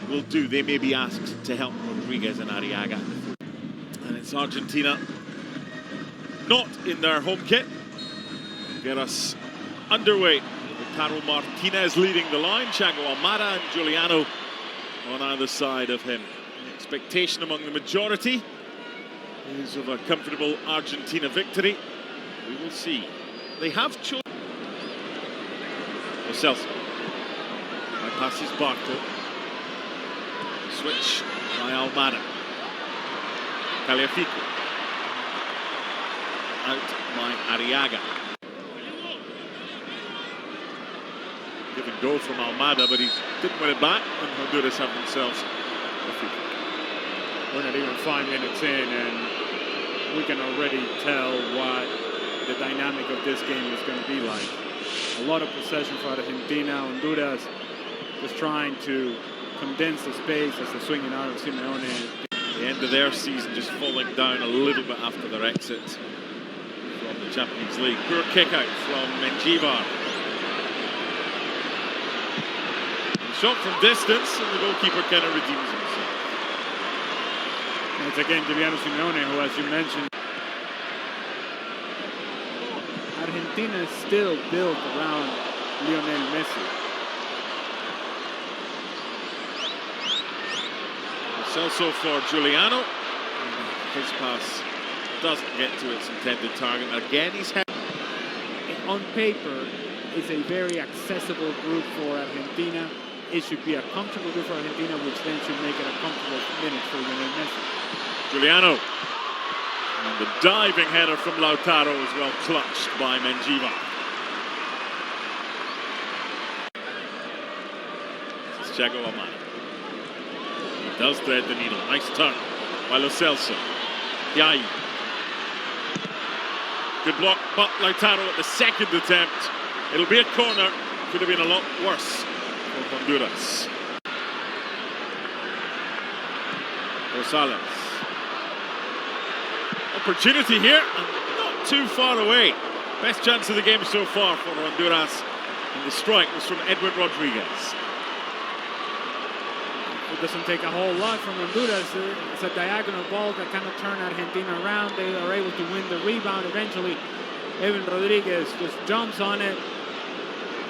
will do. They may be asked to help Rodriguez and Arriaga. And it's Argentina, not in their home kit. Get us underway. Lautaro Martinez leading the line, Thiago Almada and Giuliano on either side of him. The expectation among the majority is of a comfortable Argentina victory. We will see. They have chosen. Lo Celso. Passes Barco. Switch by Almada. Tagliafico. Out by Arriaga. Give and go from Almada, but he didn't win it back, and Honduras have themselves a free kick. We're not even 5 minutes in, and we can already tell what the dynamic of this game is going to be like. A lot of possession for Argentina. Honduras just trying to condense the space as the swinging out of Simeone. The end of their season just falling down a little bit after their exit from the Champions League. Poor kick out from Mendjivar. Shot from distance, and the goalkeeper kind of redeems himself. And it's again Giuliano Simeone, who, as you mentioned, Argentina is still built around Lionel Messi. Also for Giuliano. His pass doesn't get to its intended target. Again, he's had. On paper, it's a very accessible group for Argentina. It should be a comfortable group for Argentina, which then should make it a comfortable minute for Lionel Messi. Giuliano. And the diving header from Lautaro is well clutched by Mendjivar. This is Thiago Almada. He does thread the needle. Nice turn by Lo Celso. Yai. Good block, but Lautaro at the second attempt. It'll be a corner. Could have been a lot worse for Honduras. Rosales. Opportunity here, and not too far away. Best chance of the game so far for Honduras. And the strike was from Edwin Rodriguez. It doesn't take a whole lot from Honduras. It's a diagonal ball that kind of turned Argentina around. They are able to win the rebound eventually. Edwin Rodriguez just jumps on it,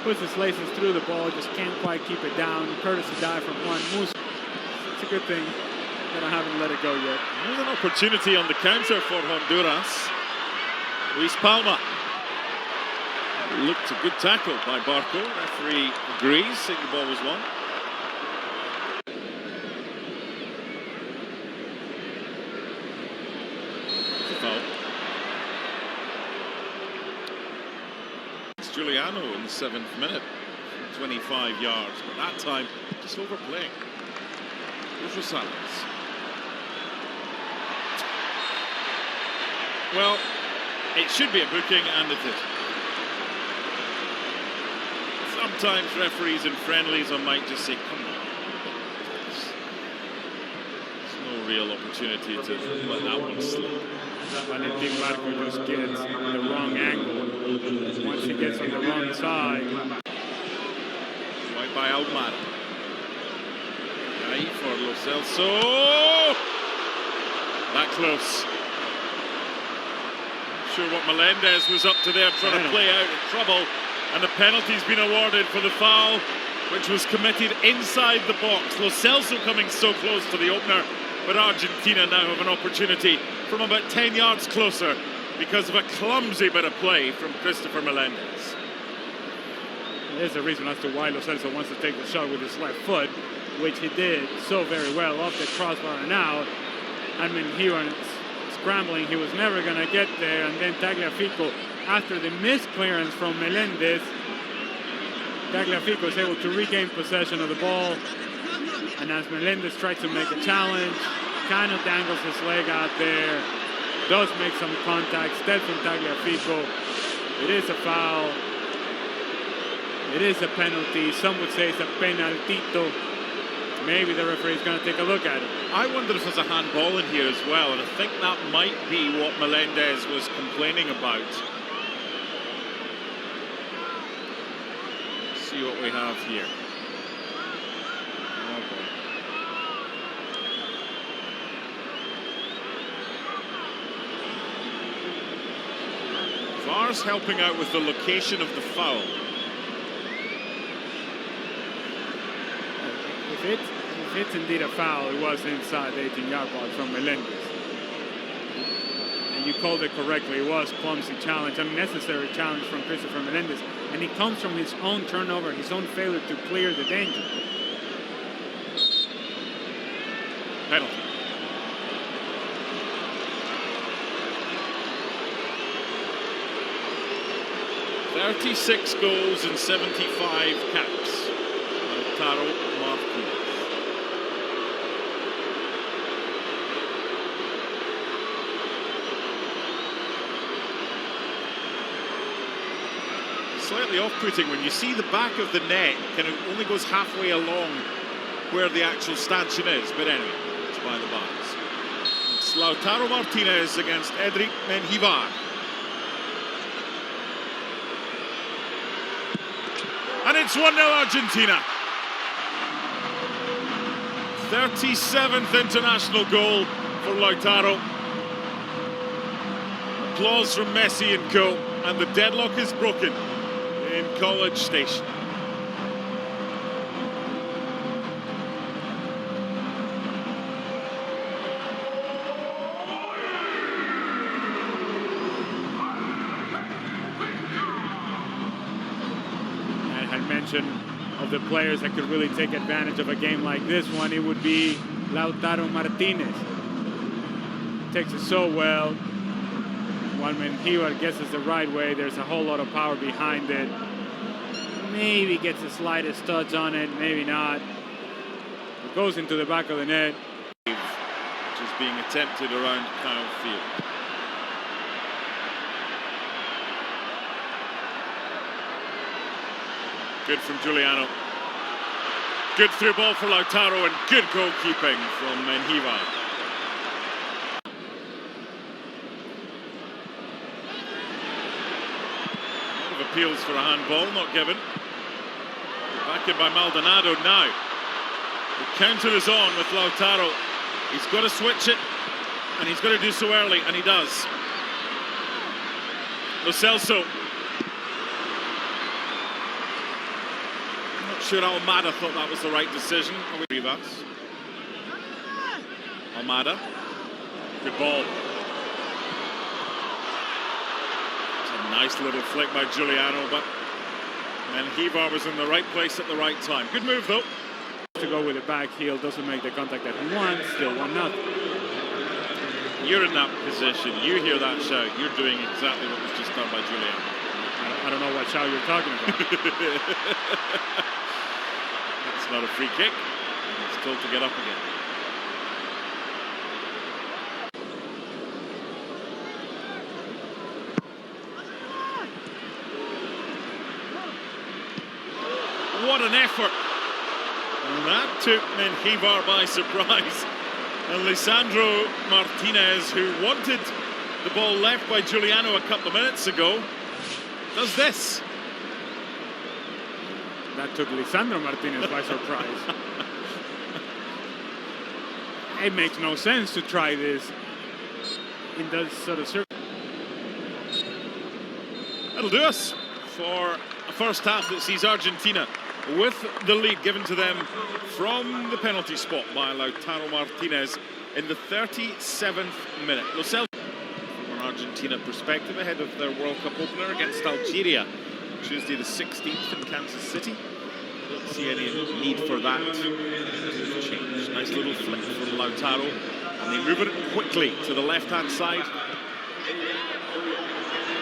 puts his laces through the ball, just can't quite keep it down. Courtesy dive from Juan Musso. It's a good thing that I haven't let it go yet. There's an opportunity on the counter for Honduras. Luis Palma. Looked a good tackle by Barco. Referee agrees, saying the ball was won. Foul. It's Giuliano in the 7th minute, 25 yards, but that time just overplaying. Here's Rosales. Well, it should be a booking, and it is. Sometimes referees in friendlies might just say, come on. There's no real opportunity to let that one slip. Valentin Barco just gets the wrong angle. Once he gets on the wrong side. Right by Almada. Ahí for Lo Celso. That close. Not sure what Melendez was up to there, trying to play out of trouble. And the penalty's been awarded for the foul, which was committed inside the box. Lo Celso coming so close to the opener, but Argentina now have an opportunity from about 10 yards closer because of a clumsy bit of play from Christopher Melendez. There's a reason as to why Lo Celso wants to take the shot with his left foot, which he did so very well off the crossbar and out. I mean, he was scrambling, he was never going to get there, and then Tagliafico, after the missed clearance from Melendez, Tagliafico is able to regain possession of the ball, and as Melendez tries to make a challenge, kind of dangles his leg out there, does make some contact, steps on Tagliafico. It is a foul. It is a penalty. Some would say it's a penaltito. Maybe the referee is going to take a look at it. I wonder if there's a handball in here as well, and I think that might be what Melendez was complaining about. Let's see what we have here. Oh boy. VAR's helping out with the location of the foul. If it's indeed a foul, it was inside the 18-yard box from Melendez. And you called it correctly. It was clumsy challenge, unnecessary challenge from Christopher Melendez. And it comes from his own turnover, his own failure to clear the danger. Penalty. $36 goals and 75 caps. Lautaro Martinez. Slightly off-putting when you see the back of the net kind of only goes halfway along where the actual stanchion is, but anyway, it's by the bars. It's Lautaro Martinez against Edric Menjivar. And it's 1-0 Argentina. 37th international goal for Lautaro. Applause from Messi and co. And the deadlock is broken in College Station. Of the players that could really take advantage of a game like this one, it would be Lautaro Martinez. Takes it so well. When Menjivar gets it the right way, there's a whole lot of power behind it. Maybe gets the slightest touch on it, maybe not. It goes into the back of the net. Which is being attempted around Kyle Field. Good from Giuliano. Good through ball for Lautaro and good goalkeeping from Menjivar. A lot of appeals for a handball, not given. Back in by Maldonado now. The counter is on with Lautaro. He's got to switch it, and he's got to do so early, and he does. Lo Celso. Sure, Almada thought that was the right decision. Rivas. Almada. Good ball. It's a nice little flick by Giuliano, but Menjivar was in the right place at the right time. Good move, though. To go with the back heel, doesn't make the contact that he wants, still 1-0. You're in that position, you hear that shout, you're doing exactly what was just done by Giuliano. I don't know what shout you're talking about. It's not a free kick, and it's told to get up again. What an effort! And that took Menjivar by surprise. And Lisandro Martinez, who wanted the ball left by Giuliano a couple of minutes ago, does this. That took Lisandro Martinez by surprise. It makes no sense to try this in that sort of circle. That'll do us for a first half that sees Argentina with the lead given to them from the penalty spot by Lautaro Martinez in the 37th minute. Lo Celso, from an Argentina perspective, ahead of their World Cup opener against Algeria, Tuesday the 16th in Kansas City. Don't see any need for that to change. Nice little flick from Lautaro, and they move it quickly to the left-hand side.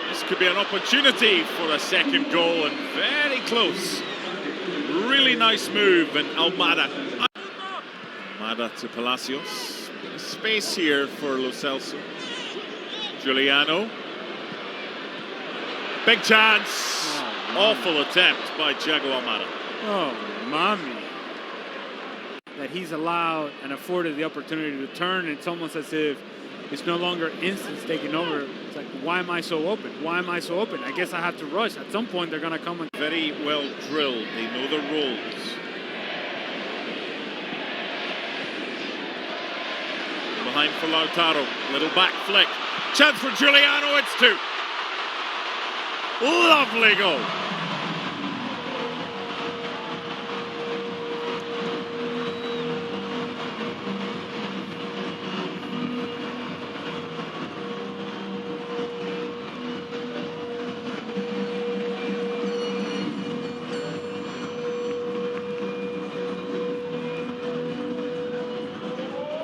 This could be an opportunity for a second goal, and very close. Really nice move, and Almada to Palacios. Bit of space here for Lo Celso. Giuliano. Big chance. Awful attempt by Thiago Almada. Oh, mommy. That he's allowed and afforded the opportunity to turn. It's almost as if it's no longer instincts taking over. It's like, why am I so open? Why am I so open? I guess I have to rush. At some point, they're going to come and... Very well drilled. They know the roles. Behind for Lautaro. Little back flick. Chance for Giuliano. It's two. Lovely goal.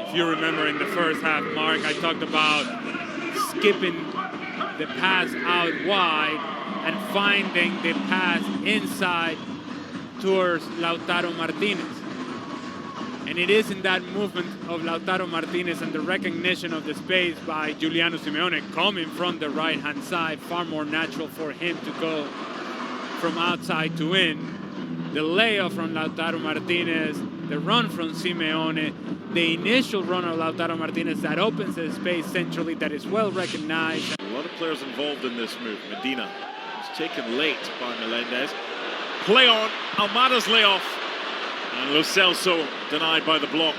If you remember in the first half, Mark, I talked about skipping the pass out wide and finding the pass inside towards Lautaro Martinez. And it is in that movement of Lautaro Martinez and the recognition of the space by Giuliano Simeone coming from the right-hand side, far more natural for him to go from outside to in. The layoff from Lautaro Martinez, the run from Simeone, the initial run of Lautaro Martinez that opens the space centrally that is well recognized. A lot of players involved in this move. Medina was taken late by Melendez. Play on, Almada's layoff. And Lo Celso denied by the block.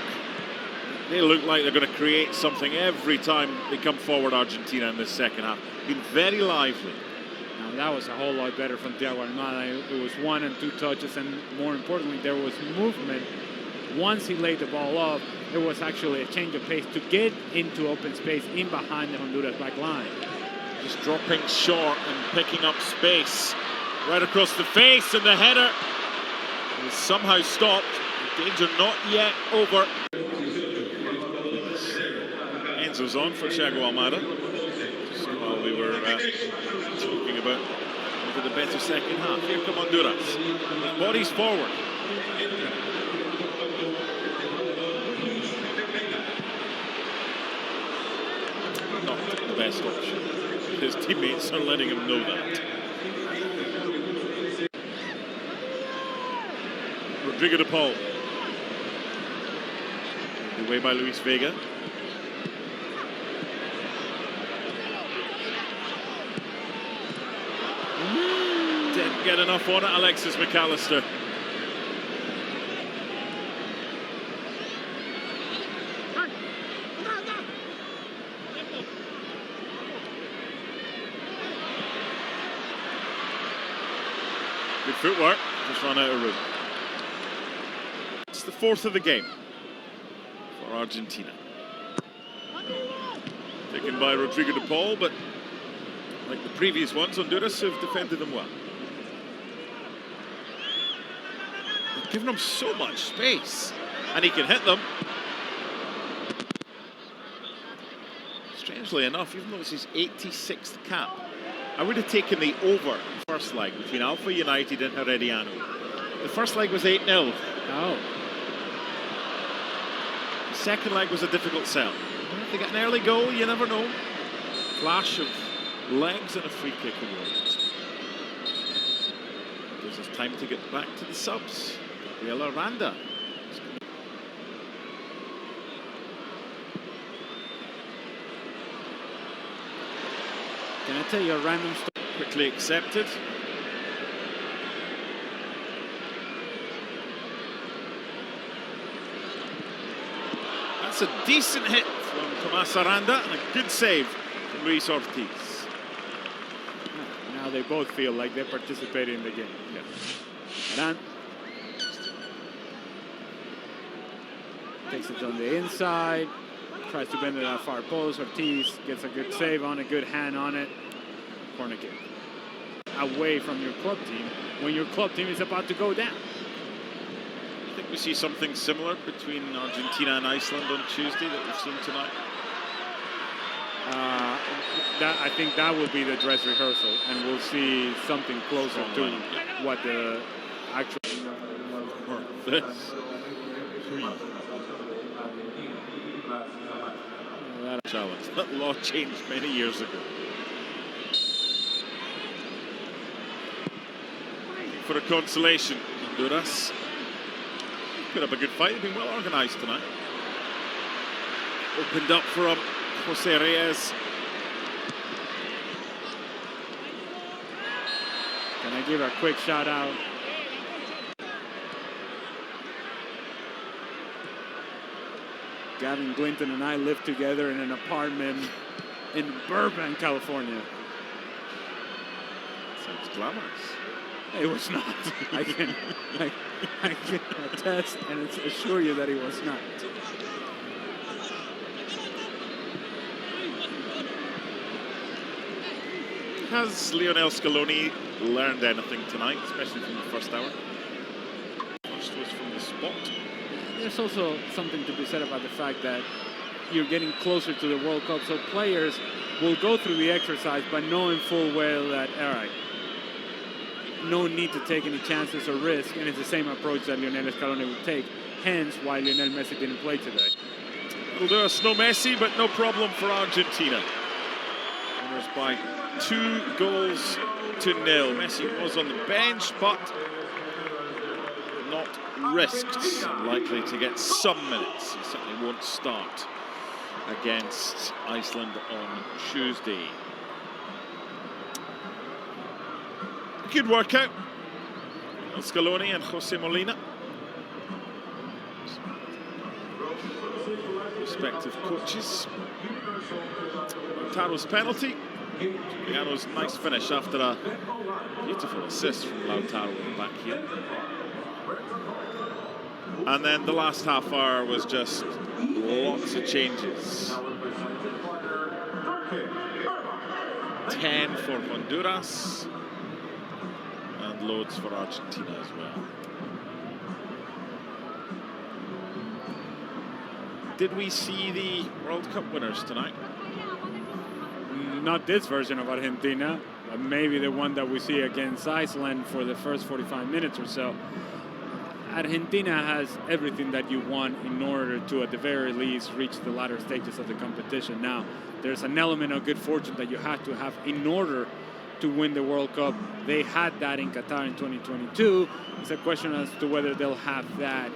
They look like they're going to create something every time they come forward, Argentina, in this second half. Been very lively. Now, that was a whole lot better from Thiago Almada. It was 1 and 2 touches, and more importantly, there was movement. Once he laid the ball off, there was actually a change of pace to get into open space in behind the Honduras back line. Just dropping short and picking up space right across the face, and the header is somehow stopped. The danger not yet over. Enzo's on for Thiago Almada. Just while we were talking about the better second half. Here come Honduras. With bodies forward. Not the best option. His teammates are letting him know that. Rodrigo de Paul. Away by Luis Vega. Didn't get enough on it, Alexis McAllister. Good footwork, just run out of room. It's the fourth of the game for Argentina. Taken by Rodrigo de Paul, but like the previous ones, Honduras have defended them well. They've given him so much space, and he can hit them. Strangely enough, even though it's his 86th cap, I would have taken the over first leg between Alpha United and Herediano. The first leg was 8-0. Oh. The second leg was a difficult sell. If they get an early goal, you never know. Flash of legs and a free kick award. Gives us time to get back to the subs. Gabriel Aranda. Can I tell you a random story? Quickly accepted. That's a decent hit from Tomas Aranda and a good save from Luis Ortiz. Now they both feel like they're participating in the game. Yeah. Aranda takes it on the inside, tries to bend it out far post. Ortiz gets a good save on it, good hand on it. Corner kick. Away from your club team when your club team is about to go down. I think we see something similar between Argentina and Iceland on Tuesday that we've seen tonight. I think that will be the dress rehearsal, and we'll see something closer to what the actual. This. Challenge. That law changed many years ago. For a consolation, Honduras put up a good fight. They've been well organised tonight. Opened up for Jose Reyes. Can I give a quick shout out? Gavin Glinton and I lived together in an apartment in Burbank, California. So It was glamorous. It was not. I can attest and assure you that it was not. Has Lionel Scaloni learned anything tonight, especially from the first hour? First was from the spot. There's also something to be said about the fact that you're getting closer to the World Cup, so players will go through the exercise by knowing full well that, all right, no need to take any chances or risk, and it's the same approach that Lionel Scaloni would take, hence why Lionel Messi didn't play today. It'll do us no Messi, but no problem for Argentina. Winners by 2-0. Messi was on the bench, but not risked. Likely to get some minutes. He certainly won't start against Iceland on Tuesday. Good workout. Scaloni and Jose Molina, respective coaches. Lautaro's penalty. Giuliano's nice finish after a beautiful assist from Lautaro back here. And then the last half hour was just lots of changes. 10 for Honduras and loads for Argentina as well. Did we see the World Cup winners tonight? Not this version of Argentina, but maybe the one that we see against Iceland for the first 45 minutes or so. Argentina has everything that you want in order to, at the very least, reach the latter stages of the competition. Now, there's an element of good fortune that you have to have in order to win the World Cup. They had that in Qatar in 2022. It's a question as to whether they'll have that